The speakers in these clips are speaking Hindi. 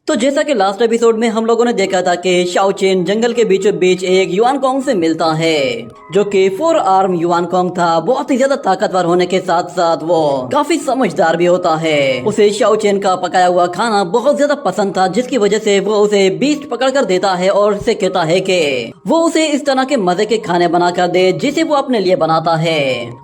तो जैसा कि लास्ट एपिसोड में हम लोगों ने देखा था कि शाओ चेन जंगल के बीचों बीच एक युआन कोंग से मिलता है, जो कि 4 आर्म युआन कोंग था। बहुत ही ज्यादा ताकतवर होने के साथ साथ वो काफी समझदार भी होता है। उसे शाओ चेन का पकाया हुआ खाना बहुत ज्यादा पसंद था, जिसकी वजह से वो उसे बीस्ट पकड़ कर देता है और उससे कहता है कि वो उसे इस तरह के मजे के खाने बना कर दे जिसे वो अपने लिए बनाता है।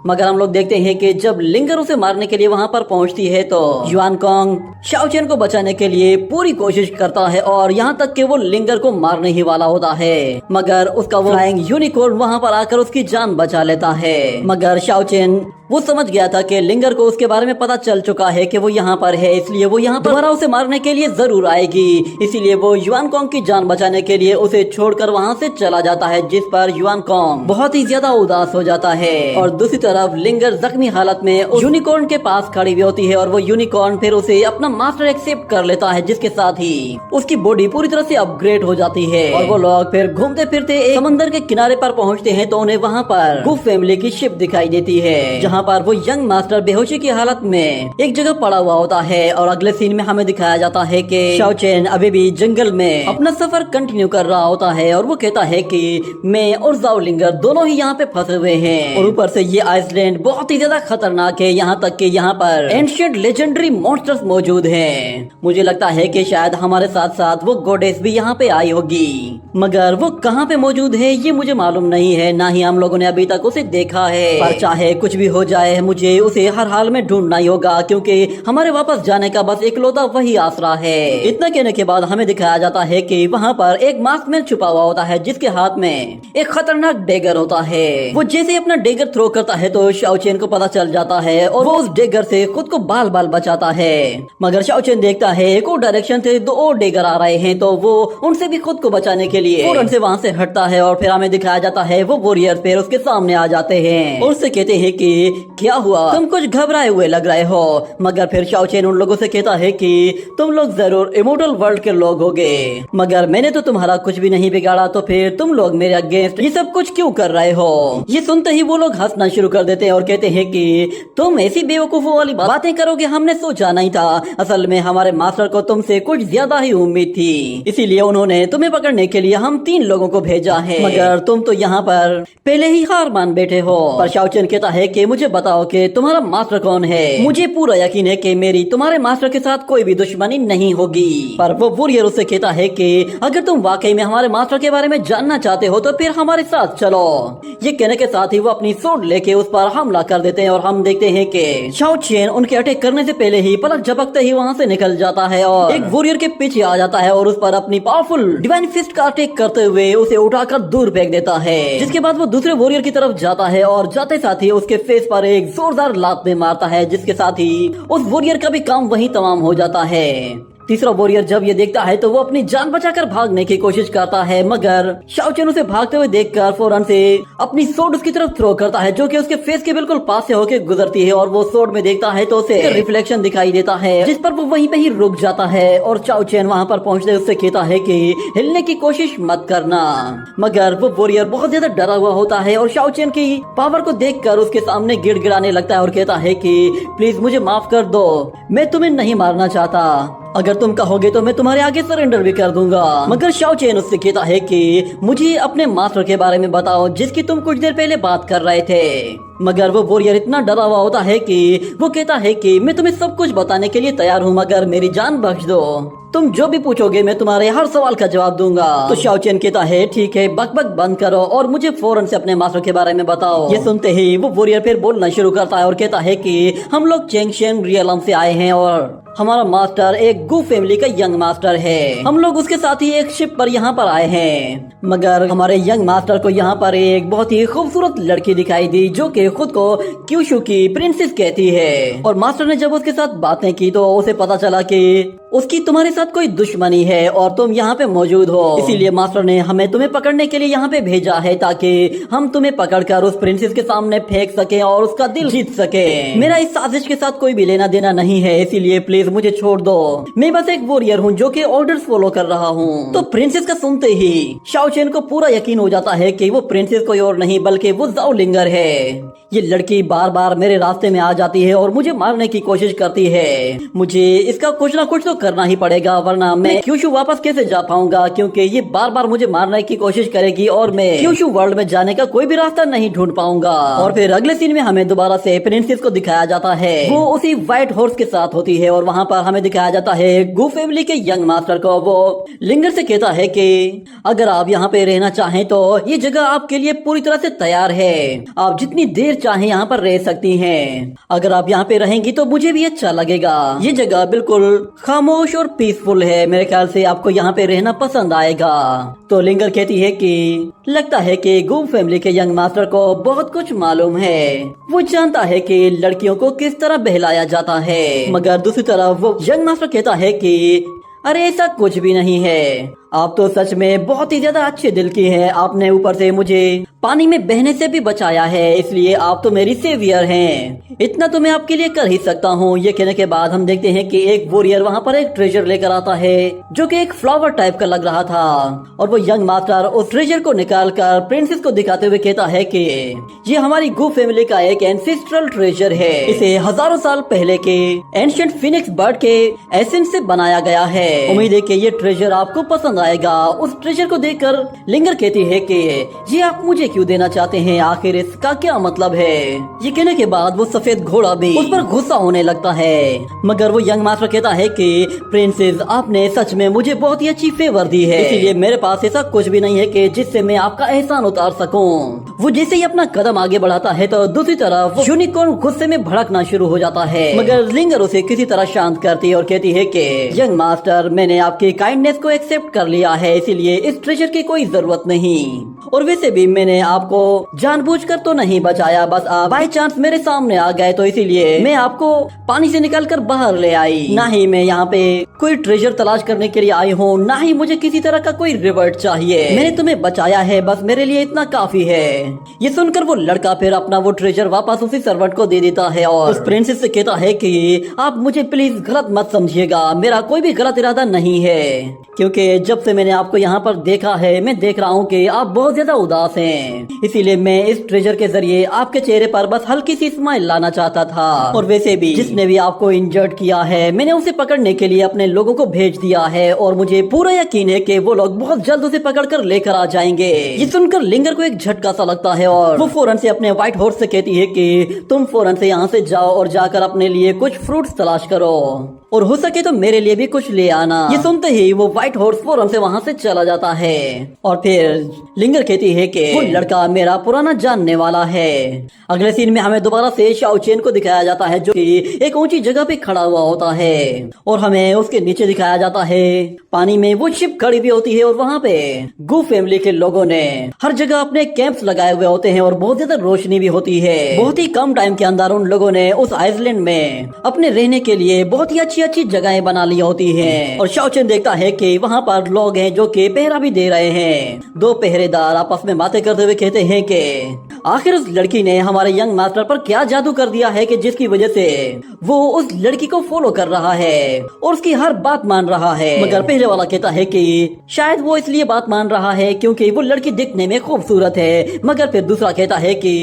मगर हम लोग देखते हैं कि जब लिंगर उसे मारने के लिए वहाँ पर पहुँचती है तो युआन कोंग शाओ चेन को बचाने के लिए पूरी कोशिश करता है और यहाँ तक कि वो लिंगर को मारने ही वाला होता है, मगर उसका वो फ्लाइंग यूनिकॉर्न वहाँ पर आकर उसकी जान बचा लेता है। मगर शाओ चेन वो समझ गया था कि लिंगर को उसके बारे में पता चल चुका है कि वो यहाँ पर है, इसलिए वो यहाँ पर दोबारा उसे मारने के लिए जरूर आएगी। इसीलिए वो युआन कोंग की जान बचाने के लिए उसे छोड़कर वहाँ से चला जाता है, जिस पर युआन कोंग बहुत ही ज्यादा उदास हो जाता है। और दूसरी तरफ लिंगर जख्मी हालत में उस यूनिकॉर्न के पास खड़ी हुई होती है और वो यूनिकॉर्न फिर उसे अपना मास्टर एक्सेप्ट कर लेता है, जिसके साथ ही उसकी बॉडी पूरी तरह से अपग्रेड हो जाती है। और वो लोग फिर घूमते फिरते एक समंदर के किनारे पर पहुँचते हैं तो उन्हें वहाँ पर गुफ फैमिली की शिप दिखाई देती है, जहाँ पर वो यंग मास्टर बेहोशी की हालत में एक जगह पड़ा हुआ होता है। और अगले सीन में हमें दिखाया जाता है कि शाओ चेन अभी भी जंगल में अपना सफर कंटिन्यू कर रहा होता है और वो कहता है कि मैं और जाओ लिंगर दोनों ही यहाँ पे फंसे हुए हैं और ऊपर से ये आइसलैंड बहुत ही ज्यादा खतरनाक है, यहाँ तक कि यहाँ पर एंशिएंट लेजेंडरी मॉन्स्टर्स मौजूद हैं। मुझे लगता है कि शायद हमारे साथ साथ वो गॉडेस भी यहाँ पे आई होगी, मगर वो कहाँ पे मौजूद है ये मुझे मालूम नहीं है, ना ही हम लोगों ने अभी तक उसे देखा है। पर चाहे कुछ भी हो जाए मुझे उसे हर हाल में ढूंढना ही होगा, क्योंकि हमारे वापस जाने का बस इकलौता वही आसरा है। इतना कहने के बाद हमें दिखाया जाता है कि वहाँ पर एक मास्क मैन छुपा हुआ होता है, जिसके हाथ में एक खतरनाक डेगर होता है। वो जैसे ही अपना डेगर थ्रो करता है तो शाओ चेन को पता चल जाता है और वो उस डेगर से खुद को बाल बाल बचाता है। मगर शाओ चेन देखता है एक और डायरेक्शन से 2 और डेगर आ रहे हैं, तो वो उनसे भी खुद को बचाने के लिए फौरन से वहाँ से हटता है। और फिर हमें दिखाया जाता है वो वॉरियर फिर उसके सामने आ जाते हैं और उससे कहते हैं कि क्या हुआ, तुम कुछ घबराए हुए लग रहे हो। मगर फिर शाओ चेन उन लोगों से कहता है कि तुम लोग जरूर इमोर्टल वर्ल्ड के लोग होगे, मगर मैंने तो तुम्हारा कुछ भी नहीं बिगाड़ा, तो फिर तुम लोग मेरे अगेंस्ट ये सब कुछ क्यों कर रहे हो। ये सुनते ही वो लोग हंसना शुरू कर देते हैं और कहते हैं कि तुम ऐसी बेवकूफों वाली बातें करोगे, हमने सोचा नहीं था। असल में हमारे मास्टर को तुमसे कुछ ज्यादा ही उम्मीद थी, इसीलिए उन्होंने तुम्हें पकड़ने के लिए हम 3 लोगों को भेजा है, मगर तुम तो यहाँ पर पहले ही हार मान बैठे हो। पर शाओ चेन कहता है कि मुझे बताओ कि तुम्हारा मास्टर कौन है। मुझे पूरा यकीन है कि मेरी तुम्हारे मास्टर के साथ कोई भी दुश्मनी नहीं होगी। पर वो वॉरियर उससे कहता है कि अगर तुम वाकई में हमारे मास्टर के बारे में जानना चाहते हो तो फिर हमारे साथ चलो। ये कहने के साथ ही वो अपनी सोर्ड लेके उस पर हमला कर देते हैं और हम देखते हैं कि शाओ चेन उनके अटैक करने से पहले ही पलक झपकते ही वहाँ से निकल जाता है और एक वॉरियर के पीछे आ जाता है और उस पर अपनी पावरफुल डिवाइन फिस्ट का अटैक करते हुए उसे उठाकर दूर फेंक देता है। जिसके बाद वो दूसरे वॉरियर की तरफ जाता है और जाते साथ ही उसके फेस पर एक जोरदार लात में मारता है, जिसके साथ ही उस वॉरियर का भी काम वहीं तमाम हो जाता है। तीसरा वॉरियर जब ये देखता है तो वो अपनी जान बचाकर भागने की कोशिश करता है, मगर शाओ चेन उसे भागते हुए देखकर फौरन से अपनी सोर्ड उसकी तरफ थ्रो करता है, जो कि उसके फेस के बिल्कुल पास से होकर गुजरती है। और वो सोर्ड में देखता है तो उसे रिफ्लेक्शन दिखाई देता है, जिस पर वो वहीं पे ही रुक जाता है। और शाओ चेन वहाँ पर पहुँचते उससे कहता है कि हिलने की कोशिश मत करना, मगर वो वॉरियर बहुत ज्यादा डरा हुआ होता है और शाओ चेन की पावर को देखकर उसके सामने गिड़गिड़ाने लगता है और कहता है कि प्लीज मुझे माफ कर दो, मैं तुम्हें नहीं मारना चाहता, अगर तुम कहोगे तो मैं तुम्हारे आगे सरेंडर भी कर दूंगा। मगर शाओ चेन उससे कहता है कि मुझे अपने मास्टर के बारे में बताओ जिसकी तुम कुछ देर पहले बात कर रहे थे। मगर वो वॉरियर इतना डरा हुआ होता है कि वो कहता है कि मैं तुम्हें सब कुछ बताने के लिए तैयार हूँ, मगर मेरी जान बख्श दो, तुम जो भी पूछोगे मैं तुम्हारे हर सवाल का जवाब दूंगा। तो शाओ चेन कहता है ठीक है, बकबक बंद करो और मुझे फौरन से अपने मास्टर के बारे में बताओ। ये सुनते ही वो वॉरियर फिर बोलना शुरू करता है और कहता है कि हम लोग चेंगशेन रियलम से आए हैं और हमारा मास्टर एक गू फैमिली का यंग मास्टर है। हम लोग उसके साथ ही एक शिप पर यहाँ पर आए हैं, मगर हमारे यंग मास्टर को यहाँ पर एक बहुत ही खूबसूरत लड़की दिखाई दी, जो कि खुद को क्यूशु की प्रिंसेस कहती है। और मास्टर ने जब उसके साथ बातें की तो उसे पता चला कि उसकी तुम्हारे साथ कोई दुश्मनी है और तुम यहाँ पे मौजूद हो, इसीलिए मास्टर ने हमें तुम्हें पकड़ने के लिए यहाँ पे भेजा है, ताकि हम तुम्हें पकड़कर उस प्रिंसेस के सामने फेंक सके और उसका दिल जीत सके। मेरा इस साजिश के साथ कोई भी लेना देना नहीं है, इसीलिए प्लीज मुझे छोड़ दो, मैं बस एक वॉरियर हूँ जो कि ऑर्डर्स फॉलो कर रहा हूँ। तो प्रिंसेस का सुनते ही शाओ चेन को पूरा यकीन हो जाता है कि वो प्रिंसेस कोई और नहीं बल्कि वो जाओ लिंगर है। ये लड़की बार बार मेरे रास्ते में आ जाती है और मुझे मारने की कोशिश करती है। मुझे इसका कुछ ना कुछ तो करना ही पड़ेगा, वरना मैं क्यूशू वापस कैसे जा पाऊंगा, क्योंकि ये बार बार मुझे मारने की कोशिश करेगी और मैं क्यूशू वर्ल्ड में जाने का कोई भी रास्ता नहीं ढूंढ पाऊंगा। और फिर अगले सीन में हमें दोबारा से प्रिंसेस को दिखाया जाता है। वो उसी व्हाइट हॉर्स के साथ होती है और वहाँ पर हमें दिखाया जाता है गू फैमिली के यंग मास्टर को। वो लिंगर से कहता है कि अगर आप यहाँ पे रहना चाहें तो ये जगह आपके लिए पूरी तरह से तैयार है, आप जितनी देर चाहें यहाँ पर रह सकती हैं। अगर आप यहाँ पे रहेंगी तो मुझे भी अच्छा लगेगा। ये जगह बिल्कुल खामोश और पीसफुल है, मेरे ख्याल से आपको यहाँ पे रहना पसंद आएगा। तो लिंगर कहती है कि लगता है कि गू फैमिली के यंग मास्टर को बहुत कुछ मालूम है, वो जानता है कि लड़कियों को किस तरह बहलाया जाता है। मगर दूसरी तरफ वो यंग मास्टर कहता है कि अरे ऐसा कुछ भी नहीं है, आप तो सच में बहुत ही ज्यादा अच्छे दिल की हैं। आपने ऊपर से मुझे पानी में बहने से भी बचाया है, इसलिए आप तो मेरी सेवियर हैं। इतना तो मैं आपके लिए कर ही सकता हूँ। ये कहने के बाद हम देखते हैं कि एक वॉरियर वहाँ पर एक ट्रेजर लेकर आता है जो कि एक फ्लावर टाइप का लग रहा था, और वो यंग मास्टर उस ट्रेजर को निकाल कर प्रिंसेस को दिखाते हुए कहता है कि ये हमारी गू फैमिली का एक एंसेस्ट्रल ट्रेजर है। इसे हजारों साल पहले के एंशिएंट फिनिक्स बर्ड के एसेंस से बनाया गया है। उम्मीद है कि ये ट्रेजर आपको पसंद आएगा। उस ट्रेजर को देखकर लिंगर कहती है कि ये आप मुझे क्यों देना चाहते हैं, आखिर इसका क्या मतलब है। ये कहने के बाद वो सफेद घोड़ा भी उस पर गुस्सा होने लगता है, मगर वो यंग मास्टर कहता है कि प्रिंसेस आपने सच में मुझे बहुत ही अच्छी फेवर दी है, इसीलिए मेरे पास ऐसा कुछ भी नहीं है कि जिससे मैं आपका एहसान उतार सकूं। वो जैसे ही अपना कदम आगे बढ़ाता है तो दूसरी तरफ यूनिकॉर्न गुस्से में भड़कना शुरू हो जाता है, मगर लिंगर उसे किसी तरह शांत करती है और कहती है कि यंग मास्टर मैंने आपकी काइंडनेस को एक्सेप्ट कर लिया है, इसीलिए इस ट्रेजर की कोई जरूरत नहीं। और वैसे भी मैंने आपको जानबूझकर तो नहीं बचाया, बस आप बाय चांस मेरे सामने आ गए तो इसीलिए मैं आपको पानी से निकालकर बाहर ले आई। ना ही मैं यहाँ पे कोई ट्रेजर तलाश करने के लिए आई हूँ, ना ही मुझे किसी तरह का कोई रिवॉर्ड चाहिए। मैंने तुम्हें बचाया है, बस मेरे लिए इतना काफी है। ये सुनकर वो लड़का फिर अपना वो ट्रेजर वापस उसी सर्वेंट को दे देता है और उस प्रिंसेस से कहता है कि आप मुझे प्लीज गलत मत समझिएगा, मेरा कोई भी गलत इरादा नहीं है, क्योंकि जब से मैंने आपको यहाँ पर देखा है मैं देख रहा हूँ कि आप बहुत ज्यादा उदास हैं, इसीलिए मैं इस ट्रेजर के जरिए आपके चेहरे पर बस हल्की सी स्माइल लाना चाहता था। और वैसे भी जिसने भी आपको इंजर्ड किया है मैंने उसे पकड़ने के लिए अपने लोगों को भेज दिया है, और मुझे पूरा यकीन है कि वो लोग बहुत जल्द उसे पकड़कर लेकर आ जाएंगे। ये सुनकर लिंगर को एक झटका सा लगता है और वो फौरन से अपने व्हाइट हॉर्स से कहती है कि तुम फौरन से यहाँ से जाओ और जाकर अपने लिए कुछ फ्रूट्स तलाश करो, और हो सके तो मेरे लिए भी कुछ ले आना। ये सुनते ही वो व्हाइट हॉर्स फौरन से वहाँ से चला जाता है। और फिर लिंगर कहती है कि वो लड़का मेरा पुराना जानने वाला है। अगले सीन में हमें दोबारा से शाओ चेन को दिखाया जाता है जो कि एक ऊंची जगह पे खड़ा हुआ होता है, और हमें उसके नीचे दिखाया जाता है पानी में वो शिप खड़ी हुई होती है, और वहाँ पे गू फैमिली के लोगों ने हर जगह अपने कैंप्स लगाए हुए होते हैं और बहुत ज्यादा रोशनी भी होती है। बहुत ही कम टाइम के अंदर उन लोगों ने उस आइसलैंड में अपने रहने के लिए बहुत ही अच्छी अच्छी जगहें बना ली होती हैं। और शाओ चेन देखता है कि वहाँ पर लोग हैं जो कि पहरा भी दे रहे हैं। दो पहरेदार आपस में बातें करते हुए कहते हैं कि आखिर उस लड़की ने हमारे यंग मास्टर पर क्या जादू कर दिया है कि जिसकी वजह से वो उस लड़की को फॉलो कर रहा है और उसकी हर बात मान रहा है। मगर पहले वाला कहता है कि शायद वो इसलिए बात मान रहा है क्योंकि वो लड़की दिखने में खूबसूरत है। मगर फिर दूसरा कहता है कि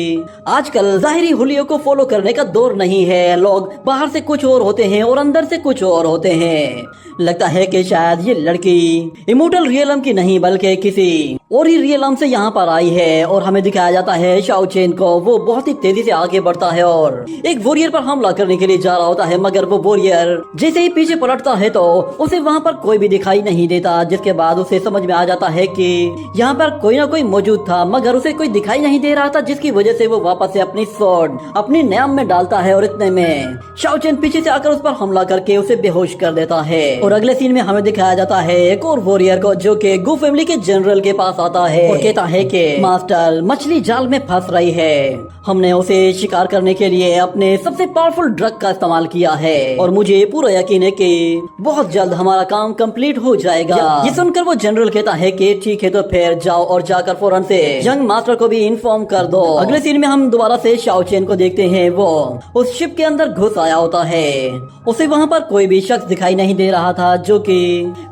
आजकल जाहिरी हुलियों को फॉलो करने का दौर नहीं है, लोग बाहर से कुछ और होते हैं और अंदर से कुछ और होते हैं। लगता है कि शायद ये लड़की इमोर्टल रियलम की नहीं बल्कि किसी और ही रियलम से यहाँ पर आई है। और हमें दिखाया जाता है शाओ चेन को, वो बहुत ही तेजी से आगे बढ़ता है और एक वॉरियर पर हमला करने के लिए जा रहा होता है, मगर वो वॉरियर जैसे ही पीछे पलटता है तो उसे वहाँ पर कोई भी दिखाई नहीं देता, जिसके बाद उसे समझ में आ जाता है कि यहाँ पर कोई ना कोई मौजूद था, मगर उसे कोई दिखाई नहीं दे रहा था, जिसकी वजह से वो वापस से अपनी स्वॉर्ड अपनी न्याम में डालता है और इतने में शाओ चेन पीछे से आकर उस पर हमला करके उसे बेहोश कर देता है। और अगले सीन में हमें दिखाया जाता है एक और वॉरियर को जो कि गू फैमिली के जनरल के पास आता है और कहता है कि मास्टर मछली जाल में फंस रही है, हमने उसे शिकार करने के लिए अपने सबसे पावरफुल ड्रग का इस्तेमाल किया है और मुझे पूरा यकीन है कि बहुत जल्द हमारा काम कंप्लीट हो जाएगा। ये सुनकर वो जनरल कहता है कि ठीक है तो फिर जाओ और जाकर फौरन से यंग मास्टर को भी इन्फॉर्म कर दो। अगले सीन में हम दोबारा से शाओ चेन को देखते हैं, वो उस शिप के अंदर घुस आया होता है। उसे वहाँ पर पर कोई भी शख्स दिखाई नहीं दे रहा था जो कि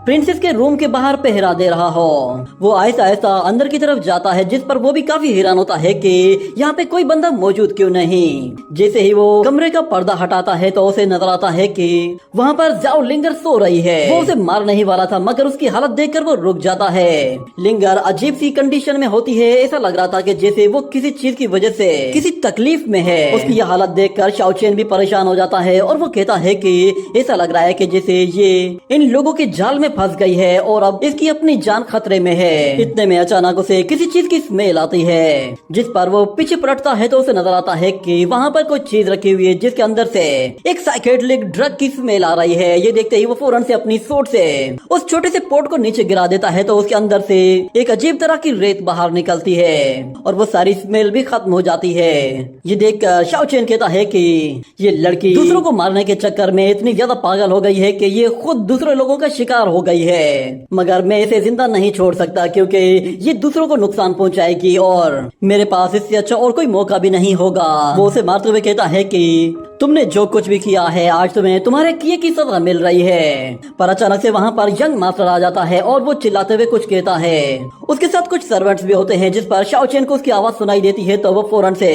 प्रिंसेस के रूम के बाहर पहरा दे रहा हो। वो आहिस्ता आहिस्ता अंदर की तरफ जाता है, जिस पर वो भी काफी हैरान होता है कि यहाँ पे कोई बंदा मौजूद क्यों नहीं। जैसे ही वो कमरे का पर्दा हटाता है तो उसे नजर आता है कि वहाँ पर जाओ लिंगर सो रही है। वो उसे मारने ही वाला था, मगर उसकी हालत देखकर वो रुक जाता है। लिंगर अजीब सी कंडीशन में होती है, ऐसा लग रहा था कि जैसे वो किसी चीज की वजह से किसी तकलीफ में है। उसकी यह हालत देखकर शाओ चेन भी परेशान हो जाता है और वो कहता है कि ऐसा लग रहा है कि जैसे ये इन लोगों के जाल में फंस गई है और अब इसकी अपनी जान खतरे में है। इतने में अचानक उसे किसी चीज की स्मेल आती है, जिस पर वो पीछे पलटता है तो उसे नजर आता है कि वहाँ पर कोई चीज रखी हुई है जिसके अंदर से एक साइकेट्रिक ड्रग की स्मेल आ रही है। ये देखते ही वो फौरन से अपनी सोट से उस छोटे से पोट को नीचे गिरा देता है तो उसके अंदर से एक अजीब तरह की रेत बाहर निकलती है और वो सारी स्मेल भी खत्म हो जाती है। ये देखकर शाओ चेन कहता है कि ये लड़की दूसरों को मारने के चक्कर में इतनी ज्यादा पागल हो गई है कि ये खुद दूसरे लोगों का शिकार हो गई है, मगर मैं इसे जिंदा नहीं छोड़ सकता क्योंकि ये दूसरों को नुकसान पहुंचाएगी और मेरे पास इससे अच्छा और कोई मौका भी नहीं होगा। वो उसे मारते हुए कहता है कि तुमने जो कुछ भी किया है आज तुम्हें तुम्हारे किए की सजा मिल रही है। पर अचानक से वहाँ पर यंग मास्टर आ जाता है और वो चिल्लाते हुए कुछ कहता है। उसके साथ कुछ सर्वेंट्स भी होते हैं, जिस पर शाओ चेन को उसकी आवाज सुनाई देती है तो वो फौरन से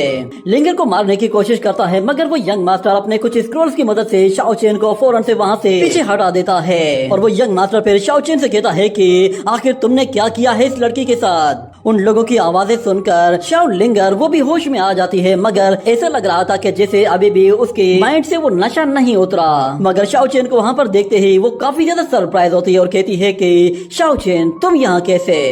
लिंगर को मारने की कोशिश करता है, मगर वो यंग मास्टर अपने कुछ स्क्रोल्स की मदद से शाओ चेन को फौरन से वहाँ से पीछे हटा देता है। और वो यंग मास्टर फिर शाओ चेन से कहता है कि आखिर तुमने क्या किया है इस लड़की के साथ। उन लोगों की आवाजें सुनकर शाओ लिंगर वो भी होश में आ जाती है, मगर ऐसा लग रहा था कि जैसे अभी भी उसके माइंड से वो नशा नहीं उतरा। मगर शाओ चेन को वहाँ पर देखते ही वो काफी ज्यादा सरप्राइज होती है और कहती है कि शाओ चेन तुम यहाँ कैसे।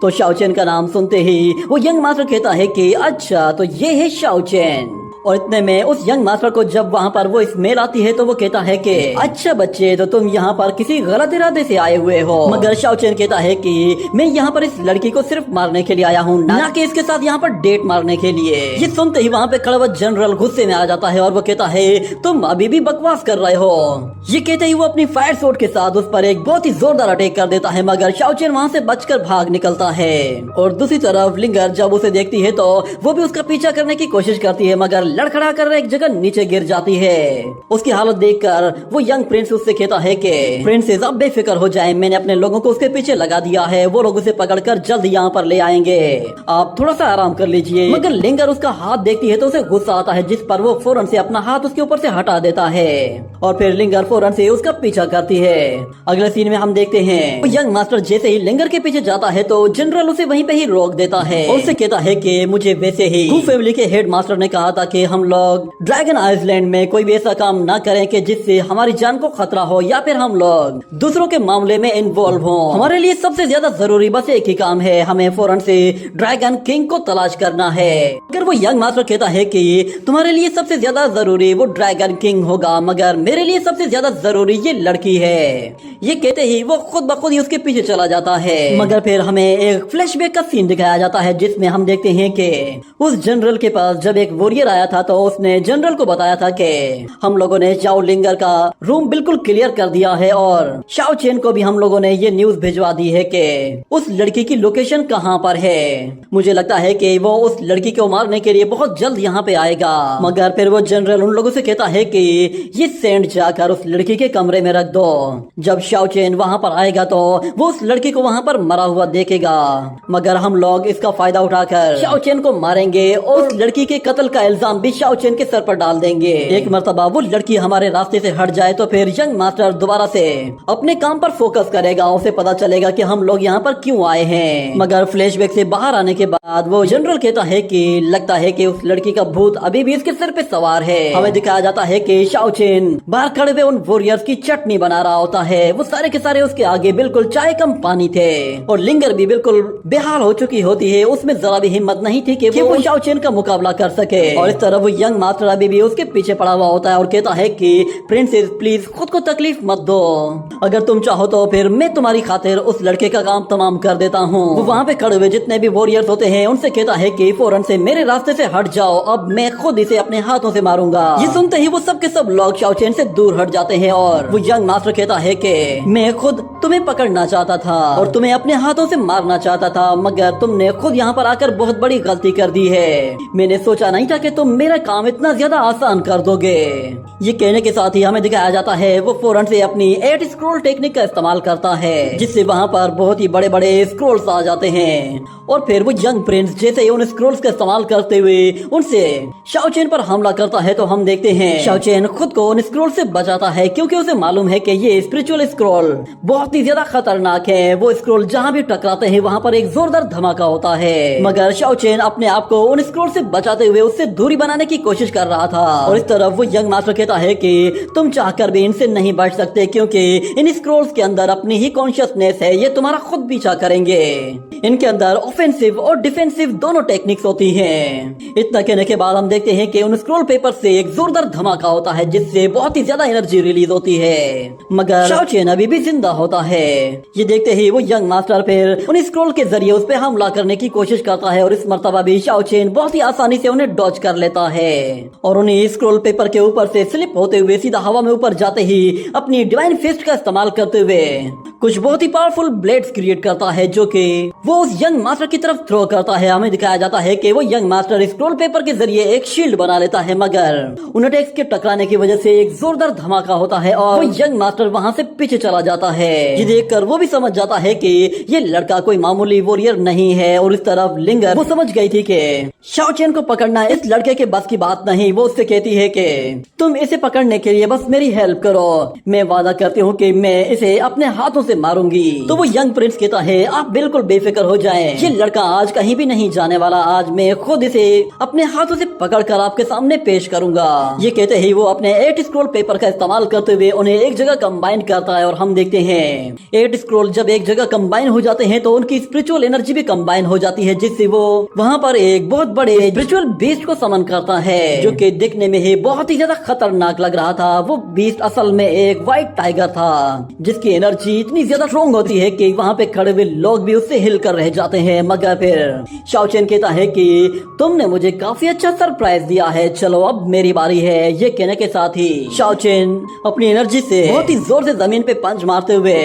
तो शाओ चेन का नाम सुनते ही वो यंग मास्टर कहता है कि अच्छा तो ये है शाओ चेन। और इतने में उस यंग मास्टर को जब वहाँ पर वो स्मेल आती है तो वो कहता है कि अच्छा बच्चे तो तुम यहाँ पर किसी गलत इरादे से आए हुए हो। मगर शाओ चेन कहता है कि मैं यहाँ पर इस लड़की को सिर्फ मारने के लिए आया हूँ, ना कि इसके साथ यहाँ पर डेट मारने के लिए। ये सुनते ही वहाँ पे खड़ा हुआ जनरल गुस्से में आ जाता है और वो कहता है तुम अभी भी बकवास कर रहे हो। ये कहते ही वो अपनी फायर शॉट के साथ उस पर एक बहुत ही जोरदार अटैक कर देता है, मगर शाओ चेन वहाँ से बचकर भाग निकलता है। और दूसरी तरफ लिंगर जब उसे देखती है तो वो भी उसका पीछा करने की कोशिश करती है, मगर लड़खड़ा कर एक जगह नीचे गिर जाती है। उसकी हालत देखकर वो यंग प्रिंस उससे कहता है कि प्रिंसेस अब बेफिक्र हो जाए, मैंने अपने लोगों को उसके पीछे लगा दिया है, वो लोग उसे पकड़कर जल्द यहाँ पर ले आएंगे, आप थोड़ा सा आराम कर लीजिए। मगर लिंगर उसका हाथ देखती है तो उसे गुस्सा आता है, जिस पर वो फौरन से अपना हाथ उसके ऊपर से हटा देता है और फिर लिंगर फौरन से उसका पीछा करती है। अगले सीन में हम देखते हैं वो यंग मास्टर जैसे ही लिंगर के पीछे जाता है तो जनरल उसे वहीं पे ही रोक देता है और उससे कहता है कि मुझे वैसे ही हू फैमिली के हेड मास्टर ने कहा था कि हम लोग ड्रैगन आइलैंड में कोई भी ऐसा काम ना करें कि जिससे हमारी जान को खतरा हो या फिर हम लोग दूसरों के मामले में इन्वॉल्व हो। हमारे लिए सबसे ज्यादा जरूरी बस एक ही काम है, हमें फौरन से ड्रैगन किंग को तलाश करना है। अगर वो यंग मास्टर कहता है कि तुम्हारे लिए सबसे ज्यादा जरूरी वो ड्रैगन किंग होगा, मगर मेरे लिए सबसे ज्यादा जरूरी ये लड़की है। ये कहते ही वो खुद ब खुद ही उसके पीछे चला जाता है। मगर फिर हमें एक फ्लैशबैक का सीन दिखाया जाता है जिसमें हम देखते हैं कि उस जनरल के पास जब एक वॉरियर आया था तो उसने जनरल को बताया था कि हम लोगों ने शाओ लिंगर का रूम बिल्कुल क्लियर कर दिया है और शाओ चेन को भी हम लोगों ने ये न्यूज भिजवा दी है कि उस लड़की की लोकेशन कहाँ पर है। मुझे लगता है कि वो उस लड़की को मारने के लिए बहुत जल्द यहाँ पे आएगा। मगर फिर वो जनरल उन लोगों से कहता है कि ये सेंड जाकर उस लड़की के कमरे में रख दो, जब शाओ चेन वहाँ पर आएगा तो वो उस लड़की को वहाँ पर मरा हुआ देखेगा, मगर हम लोग इसका फायदा उठाकर शाओ चेन को मारेंगे और उस लड़की के कत्ल का इल्जाम भी शाओ चेन के सर पर डाल देंगे। एक मर्तबा वो लड़की हमारे रास्ते से हट जाए तो फिर यंग मास्टर दोबारा से अपने काम पर फोकस करेगा, उसे पता चलेगा कि हम लोग यहाँ पर क्यों आए हैं। मगर फ्लैशबैक से बाहर आने के बाद वो जनरल कहता है कि लगता है कि उस लड़की का भूत अभी भी इसके सर पे सवार है। हमें दिखाया जाता है कि शाओ चेन बाहर खड़े हुए उन वॉरियर्स की चटनी बना रहा होता है। वो सारे के सारे उसके आगे बिल्कुल चाय कम पानी थे और लिंगर भी बिल्कुल बेहाल हो चुकी होती है। उसमें जरा भी हिम्मत नहीं थी कि वो शाओ चेन का मुकाबला कर सके। और इस तरह वो यंग मास्टर अभी भी उसके पीछे पड़ा हुआ होता है और कहता है कि प्रिंसेस प्लीज खुद को तकलीफ मत दो, अगर तुम चाहो तो फिर मैं तुम्हारी खातिर उस लड़के का काम तमाम कर देता हूँ। वो वहाँ पे खड़े हुए जितने भी वॉरियर्स होते हैं उनसे कहता है कि फौरन से मेरे रास्ते से हट जाओ, अब मैं खुद इसे अपने हाथों से मारूंगा। ये सुनते ही वो सब के सब लोग शाओ चेन से दूर हट जाते हैं और वो यंग मास्टर कहता है कि मैं खुद तुम्हें पकड़ना चाहता था और तुम्हें अपने हाथों से मारना चाहता था, मगर तुमने खुद यहाँ पर आकर बहुत बड़ी गलती कर दी है। मैंने सोचा नहीं था कि तुम मेरा काम इतना ज्यादा आसान कर दोगे। ये कहने के साथ ही हमें दिखाया जाता है वो फौरन से अपनी 8 स्क्रॉल टेक्निक का इस्तेमाल करता है, जिससे वहाँ पर बहुत ही बड़े बड़े स्क्रॉल्स आ जाते हैं। और फिर वो यंग प्रिंस जैसे ही उन स्क्रॉल्स का इस्तेमाल करते हुए उनसे शाओ चेन पर हमला करता है, तो हम देखते हैं शाओ चेन खुद को उन स्क्रॉल से बचाता है, क्योंकि उसे मालूम है कि ये स्पिरिचुअल स्क्रॉल बहुत ही ज्यादा खतरनाक है। वो स्क्रॉल जहाँ भी टकराते हैं वहाँ पर एक जोरदार धमाका होता है, मगर शाओ चेन अपने आप को उन स्क्रॉल से बचाते हुए उससे दूरी बनाने की कोशिश कर रहा था। और इस तरफ वो यंग मास्टर कहता है कि तुम चाहकर भी इनसे नहीं बच सकते, क्योंकि इन स्क्रॉल्स के अंदर अपनी ही कॉन्शियसनेस है, ये तुम्हारा खुद पीछा करेंगे। इनके अंदर ऑफेंसिव और डिफेंसिव दोनों टेक्निक्स होती हैं। इतना कहने के बाद हम देखते हैं कि उन स्क्रॉल पेपर से एक जोरदार धमाका होता है, जिससे बहुत ही ज्यादा एनर्जी रिलीज होती है, मगर शाओ चेन अभी भी जिंदा होता है। ये देखते ही वो यंग मास्टर फिर उन स्क्रॉल के जरिए उस पर हमला करने की कोशिश करता है, और इस मर्तबा भी शाओ चेन बहुत ही आसानी से उन्हें डॉज कर लेता है और उन्हें स्क्रॉल पेपर के ऊपर से स्लिप होते हुए सीधा हवा में ऊपर जाते ही अपनी डिवाइन फिस्ट का इस्तेमाल करते हुए कुछ बहुत ही पावरफुल ब्लेड्स क्रिएट करता है, जो कि वो उस यंग मास्टर की तरफ थ्रो करता है। हमें दिखाया जाता है कि वो यंग मास्टर स्क्रॉल पेपर के जरिए एक शील्ड बना लेता है, मगर उन अटैक्स के टकराने की वजह से एक जोरदार धमाका होता है और वो यंग मास्टर वहां से पीछे चला जाता है। ये देखकर वो भी समझ जाता है कि ये लड़का कोई मामूली वॉरियर नहीं है। और इस तरफ लिंगर वो समझ गई थी कि शाओ चेन को पकड़ना इस लड़के के बस की बात नहीं। वो उससे कहती है कि तुम इसे पकड़ने के लिए बस मेरी हेल्प करो, मैं वादा करती हूँ कि मैं इसे अपने हाथों से मारूंगी। तो वो यंग प्रिंस कहता है आप बिल्कुल बेफिक्र हो जाएं, ये लड़का आज कहीं भी नहीं जाने वाला, आज मैं खुद इसे अपने हाथों से पकड़कर आपके सामने पेश करूंगा। ये कहते ही वो अपने 8 स्क्रॉल पेपर का इस्तेमाल करते हुए उन्हें एक जगह कंबाइन करता है, और हम देखते हैं 8 स्क्रॉल जब एक जगह कंबाइन हो जाते हैं तो उनकी स्पिरिचुअल एनर्जी भी कंबाइन हो जाती है, जिससे वो वहाँ पर एक बहुत बड़े स्पिरिचुअल बीस्ट को समन करता है, जो कि दिखने में ही बहुत ही ज्यादा खतरनाक लग रहा था। वो बीस्ट असल में एक व्हाइट टाइगर था, जिसकी एनर्जी इतनी ज्यादा स्ट्रॉन्ग होती है कि वहाँ पे खड़े हुए लोग भी उससे हिल कर रह जाते हैं। मगर फिर शाओ चेन कहता है कि तुमने मुझे काफी अच्छा सरप्राइज दिया है, चलो अब मेरी बारी है। ये कहने के साथ ही शाओ चेन अपनी एनर्जी से बहुत ही जोर से जमीन पे पंच मारते हुए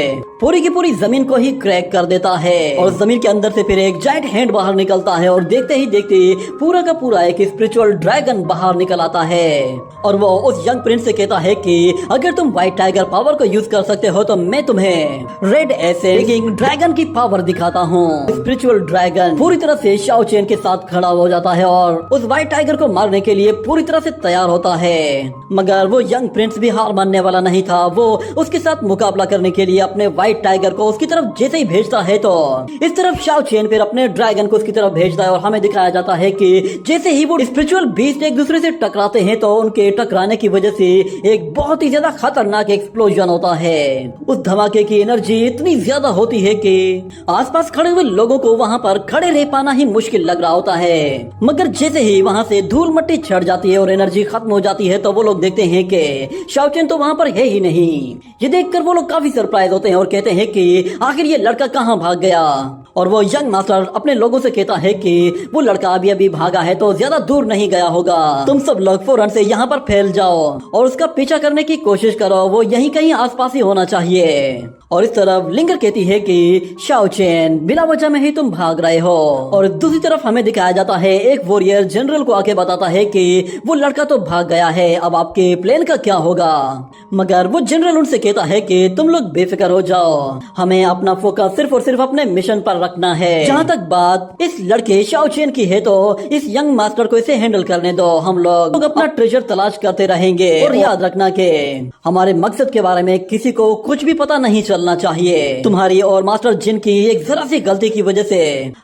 पूरी की पूरी जमीन को ही क्रैक कर देता है, और जमीन के अंदर से फिर एक जायंट हैंड बाहर निकलता है, और देखते ही देखते पूरा का पूरा एक स्पिरिचुअल ड्रैगन बाहर निकल आता है। और वो उस यंग प्रिंस से कहता है कि अगर तुम व्हाइट टाइगर पावर को यूज कर सकते हो तो मैं तुम्हें रेड एसेड ड्रैगन की पावर दिखाता हूँ। स्पिरिचुअल ड्रैगन पूरी तरह से शाओ चेन के साथ खड़ा हो जाता है और उस व्हाइट टाइगर को मारने के लिए पूरी तरह से तैयार होता है, मगर वो यंग प्रिंस भी हार मानने वाला नहीं था। वो उसके साथ मुकाबला करने के लिए अपने व्हाइट टाइगर को उसकी तरफ जैसे ही भेजता है तो इस तरफ शाओ चेन फिर अपने ड्रैगन को उसकी तरफ भेजता है, और हमें दिखाया जाता है कि जैसे ही वो स्पिरिचुअल बीस्ट एक दूसरे से टकराते हैं तो उनके टकराने की वजह से एक बहुत ही ज्यादा खतरनाक एक्सप्लोजन होता है। उस धमाके की एनर्जी इतनी ज्यादा होती है कि आसपास खड़े हुए लोगों को वहां पर खड़े रह पाना ही मुश्किल लग रहा होता है, मगर जैसे ही वहां से धूल मट्टी छड़ जाती है और एनर्जी खत्म हो जाती है तो वो लोग देखते हैं कि शाओ चेन तो वहां पर है ही नहीं। ये देखकर वो लोग काफी सरप्राइज होते हैं और कहते हैं कि आखिर ये लड़का कहाँ भाग गया। और वो यंग मास्टर अपने लोगों से कहता है कि वो लड़का अभी अभी भागा है तो ज्यादा दूर नहीं गया होगा, तुम सब लोग फौरन से यहाँ पर फैल जाओ और उसका पीछा करने की कोशिश करो, वो यहीं कहीं आसपास ही होना चाहिए। और इस तरफ लिंगर कहती है कि शाओ चेन बिना वजह में ही तुम भाग रहे हो। और दूसरी तरफ हमें दिखाया जाता है एक वॉरियर जनरल को आके बताता है कि वो लड़का तो भाग गया है, अब आपके प्लान का क्या होगा। मगर वो जनरल उनसे कहता है कि तुम लोग बेफिक्र हो जाओ, हमें अपना फोकस सिर्फ और सिर्फ अपने मिशन पर रखना है। जहाँ तक बात इस लड़के शाओ चेन की है तो इस यंग मास्टर को इसे हैंडल करने दो, हम लोग अपना ट्रेजर तलाश करते रहेंगे। और याद रखना कि हमारे मकसद के बारे में किसी को कुछ भी पता नहीं चलना चाहिए। तुम्हारी और मास्टर जिन की एक जरा सी गलती की वजह से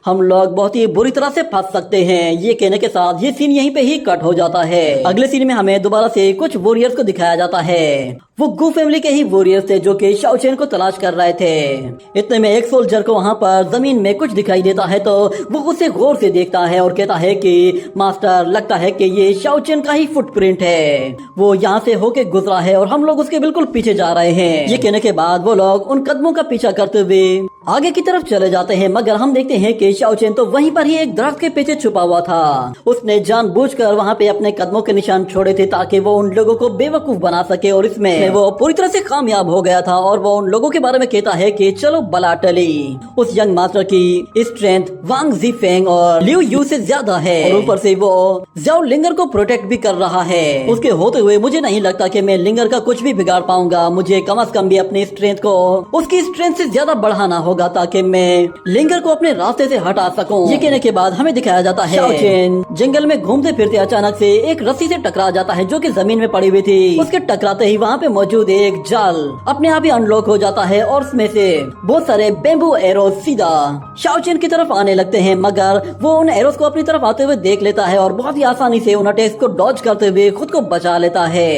हम लोग बहुत ही बुरी तरह से फंस सकते हैं। ये कहने के साथ ये सीन यहीं पे ही कट हो जाता है। अगले सीन में हमें दोबारा से कुछ वॉरियर्स को दिखाया जाता है। वो गू फैमिली के ही वॉरियर्स थे जो कि शाओ चेन को तलाश कर रहे थे। इतने में एक सोल्जर को वहाँ पर जमीन में कुछ दिखाई देता है तो वो उसे गौर से देखता है और कहता है कि मास्टर, लगता है कि ये शाओ चेन का ही फुटप्रिंट है, वो यहाँ से होके गुजरा है और हम लोग उसके बिल्कुल पीछे जा रहे हैं। ये कहने के बाद वो लोग उन कदमों का पीछा करते हुए आगे की तरफ चले जाते हैं, मगर हम देखते हैं कि शाओ चेन तो वहीं पर ही एक दरख्त के पीछे छुपा हुआ था। उसने जानबूझकर वहाँ पे अपने कदमों के निशान छोड़े थे ताकि वो उन लोगों को बेवकूफ बना सके, और इसमें वो पूरी तरह से कामयाब हो गया था। और वो उन लोगों के बारे में कहता है कि चलो बला टली। उस यंग मास्टर की स्ट्रेंथ वांग जीफेंग और लिu यू से ज्यादा है, और ऊपर से वो ज़ाओ लिंगर को प्रोटेक्ट भी कर रहा है। उसके होते हुए मुझे नहीं लगता कि मैं लिंगर का कुछ भी बिगाड़ पाऊंगा। मुझे कम से कम भी अपनी स्ट्रेंथ को उसकी स्ट्रेंथ से ज्यादा बढ़ाना होगा ताकि मैं लिंगर को अपने रास्ते से हटा सकूं। ये कहने के बाद हमें दिखाया जाता है शाओ चेन जंगल में घूमते फिरते अचानक से एक रस्सी से टकरा जाता है जो कि जमीन में पड़ी हुई थी। उसके टकराते ही वहाँ पे मौजूद एक जाल अपने आप ही अनलॉक हो जाता है और उसमें से बहुत सारे बेम्बू एरोज सीधा शाओ चेन की तरफ आने लगते हैं, मगर वो उन एरोज को अपनी तरफ आते हुए देख लेता है और बहुत ही आसानी से उन अटैक्स को डॉज करते हुए खुद को बचा लेता है।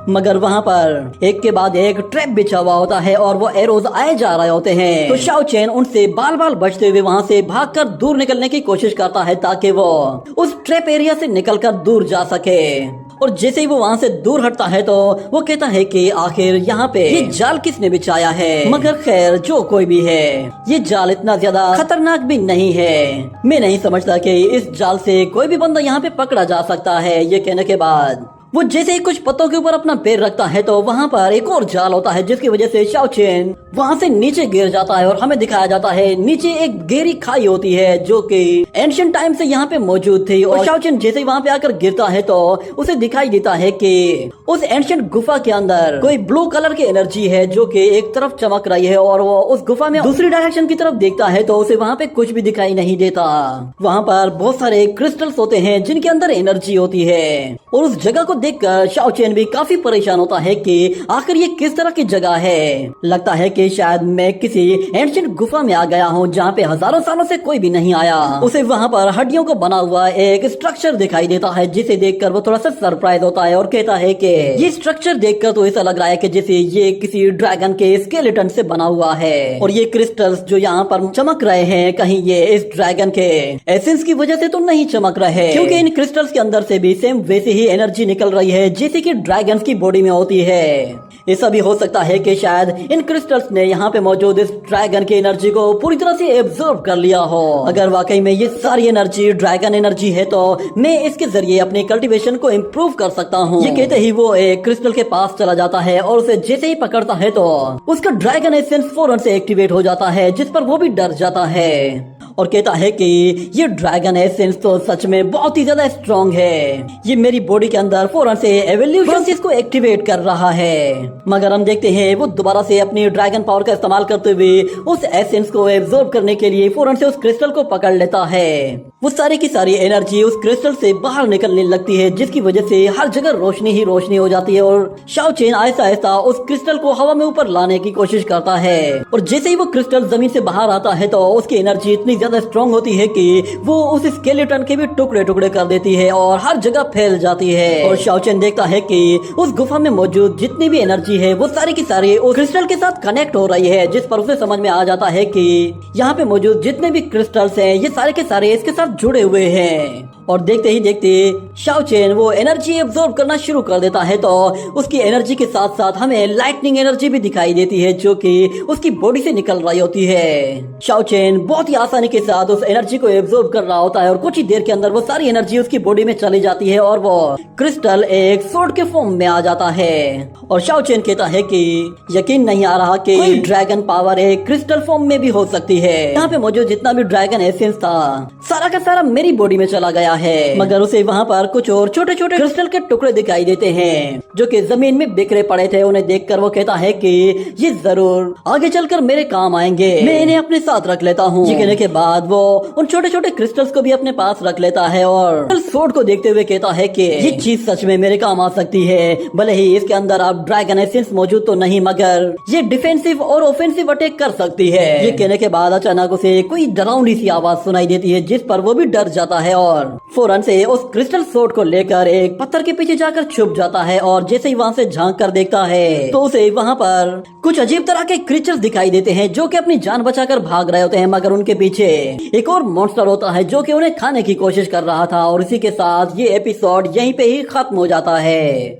मगर वहाँ पर एक के बाद एक ट्रैप बिछा हुआ होता है और वो एरोज आए जा रहे होते हैं। तो शाओ चेन उनसे बाल बाल बचते हुए वहाँ से भागकर दूर निकलने की कोशिश करता है ताकि वो उस ट्रैप एरिया से निकलकर दूर जा सके। और जैसे ही वो वहाँ से दूर हटता है तो वो कहता है कि आखिर यहाँ पे ये जाल किसने बिछाया है। मगर खैर जो कोई भी है, ये जाल इतना ज्यादा खतरनाक भी नहीं है। मैं नहीं समझता कि इस जाल से कोई भी बंदा यहाँ पे पकड़ा जा सकता है। ये कहने के बाद वो जैसे ही कुछ पत्तों के ऊपर अपना पैर रखता है तो वहाँ पर एक और जाल होता है जिसकी वजह से शाओ चेन वहाँ से नीचे गिर जाता है। और हमें दिखाया जाता है नीचे एक गहरी खाई होती है जो कि एंशिएंट टाइम से यहाँ पे मौजूद थी। और शाओ चेन जैसे ही वहाँ पे आकर गिरता है तो उसे दिखाई देता है कि उस एंशिएंट गुफा के अंदर कोई ब्लू कलर की एनर्जी है जो कि एक तरफ चमक रही है, और वो उस गुफा में दूसरी डायरेक्शन की तरफ देखता है तो उसे वहाँ पे कुछ भी दिखाई नहीं देता। वहाँ पर बहुत सारे क्रिस्टल्स होते हैं जिनके अंदर एनर्जी होती है, और उस जगह को देखकर शाओ चेन भी काफी परेशान होता है कि आखिर ये किस तरह की जगह है। लगता है कि शायद मैं किसी एंशिएंट गुफा में आ गया हूँ जहाँ पे हजारों सालों से कोई भी नहीं आया। उसे वहाँ पर हड्डियों को बना हुआ एक स्ट्रक्चर दिखाई देता है जिसे देखकर वो थोड़ा सा सरप्राइज होता है और कहता है कि ये स्ट्रक्चर देखकर तो ऐसा लग रहा है कि जैसे ये किसी ड्रैगन के स्केलेटन से बना हुआ है। और ये क्रिस्टल्स जो यहाँ पर चमक रहे हैं, कहीं ये इस ड्रैगन के एसेंस की वजह से तो नहीं चमक रहे, क्योंकि इन क्रिस्टल्स के अंदर से भी सेम वैसे ही एनर्जी निकल रही है जैसे कि ड्रैगन्स की बॉडी में होती है। ऐसा भी हो सकता है कि शायद इन क्रिस्टल्स ने यहाँ पे मौजूद इस ड्रैगन की एनर्जी को पूरी तरह से एब्जॉर्ब कर लिया हो। अगर वाकई में ये सारी एनर्जी ड्रैगन एनर्जी है तो मैं इसके जरिए अपनी कल्टीवेशन को इम्प्रूव कर सकता हूँ। ये कहते ही वो एक क्रिस्टल के पास चला जाता है और उसे जैसे ही पकड़ता है तो उसका ड्रैगन एसेंस फौरन से एक्टिवेट हो जाता है, जिस पर वो भी डर जाता है और कहता है कि ये ड्रैगन एसेंस तो सच में बहुत ही ज्यादा स्ट्रॉन्ग है। ये मेरी बॉडी के अंदर फौरन से एवोल्यूशन प्रोसेस को एक्टिवेट कर रहा है। मगर हम देखते हैं वो दोबारा से अपनी ड्रैगन पावर का इस्तेमाल करते हुए उस एसेंस को एब्जॉर्ब करने के लिए फौरन से उस क्रिस्टल को पकड़ लेता है। वो सारी की सारी एनर्जी उस क्रिस्टल से बाहर निकलने लगती है जिसकी वजह से हर जगह रोशनी ही रोशनी हो जाती है। और शाओ चेन आहिस्ता आहिस्ता उस क्रिस्टल को हवा में ऊपर लाने की कोशिश करता है, और जैसे ही वो क्रिस्टल जमीन से बाहर आता है तो उसकी एनर्जी इतनी ज्यादा स्ट्रॉन्ग होती है कि वो उस स्केलेटन के भी टुकड़े टुकड़े कर देती है और हर जगह फैल जाती है। और शाओ चेन देखता है कि उस गुफा में मौजूद जितनी भी एनर्जी है वो सारी की सारी उस क्रिस्टल के साथ कनेक्ट हो रही है, जिस पर उसे समझ में आ जाता है कि यहाँ पे मौजूद जितने भी क्रिस्टल्स हैं ये सारे के सारे इसके साथ जुड़े हुए हैं। और देखते ही देखते शाओ चेन वो एनर्जी एब्जॉर्ब करना शुरू कर देता है तो उसकी एनर्जी के साथ साथ हमें लाइटनिंग एनर्जी भी दिखाई देती है जो कि उसकी बॉडी से निकल रही होती है। शाओ चेन बहुत ही आसानी के साथ उस एनर्जी को एब्जॉर्ब कर रहा होता है और कुछ ही देर के अंदर वो सारी एनर्जी उसकी बॉडी में चली जाती है और वो क्रिस्टल एक सोर्ड के फॉर्म में आ जाता है। और शाओ चेन कहता है कि यकीन नहीं आ रहा कि कोई ड्रैगन पावर एक क्रिस्टल फॉर्म में भी हो सकती है। यहाँ पे मौजूद जितना भी ड्रैगन एसेंस था सारा का सारा मेरी बॉडी में चला गया है। मगर उसे वहाँ पर कुछ और छोटे छोटे क्रिस्टल के टुकड़े दिखाई देते हैं जो कि जमीन में बिखरे पड़े थे। उन्हें देखकर वो कहता है कि ये जरूर आगे चलकर मेरे काम आएंगे, मैं इन्हें अपने साथ रख लेता हूँ। ये कहने के बाद वो उन छोटे छोटे क्रिस्टल्स को भी अपने पास रख लेता है और सोर्ड को देखते हुए कहता है कि ये चीज सच में मेरे काम आ सकती है। भले ही इसके अंदर आप ड्रैगन एसेंस मौजूद तो नहीं, मगर ये डिफेंसिव और ऑफेंसिव अटैक कर सकती है। ये कहने के बाद अचानक उसे कोई डरावनी सी आवाज सुनाई देती है जिस पर वो भी डर जाता है और फौरन से उस क्रिस्टल सोर्ड को लेकर एक पत्थर के पीछे जाकर छुप जाता है। और जैसे ही वहाँ से झांक कर देखता है तो उसे वहाँ पर कुछ अजीब तरह के क्रीचर्स दिखाई देते हैं जो कि अपनी जान बचाकर भाग रहे होते हैं, मगर उनके पीछे एक और मॉन्स्टर होता है जो कि उन्हें खाने की कोशिश कर रहा था। और इसी के साथ ये एपिसोड यहीं पे ही खत्म हो जाता है।